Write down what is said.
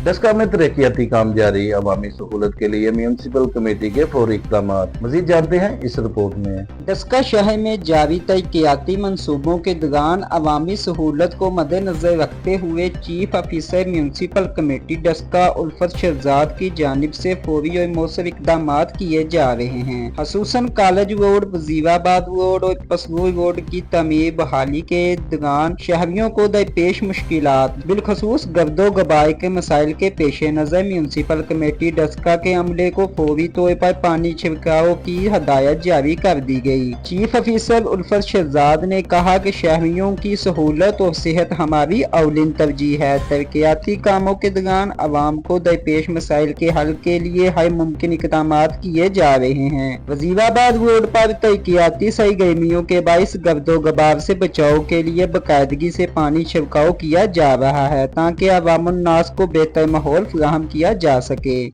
डस्का में तरक्याती काम जारी, अवामी सहूलत के लिए म्यूनसिपल कमेटी के फौरी इक़दाम। मज़ीद जानते हैं इस रिपोर्ट में। डस्का शहर में जारी तरक्याती मंसूबों के दौरान अवामी सहूलत को मद्देनजर रखते हुए chief officer municipal committee Daska उल्फत शहजाद की जानिब से फौरी और मौसर इक़दाम किए जा रहे हैं। खसूसन कॉलेज रोड, वजीराबाद रोड और पसरूर रोड की तमीर बहाली के दौरान शहरियों को दरपेश मुश्किलात बिलखसूस गर्दो गबार के मसाइल के पेश नजर म्यूनसिपल कमेटी डस्का के अमले को फौरी तौर पर पानी छिड़काव की हदायत जारी कर दी गई। चीफ ऑफिसर उल्फत शहजाद ने कहा कि शहरियों की सहूलत और सेहत हमारी अवलिन तरजीह है। तरक्याती कामों के दौरान आवाम को दरपेश मसाइल के हल के लिए हर मुमकिन इक़दाम किए जा रहे हैं। वजीराबाद रोड पर तरक्याती सरगर्मियों के बाइस गर्दो गबार से बचाव के लिए बाकायदगी से पानी छिड़काव किया जा रहा है ताकि अवामुन्नास को बेहतर माहौल फराहम किया जा सके।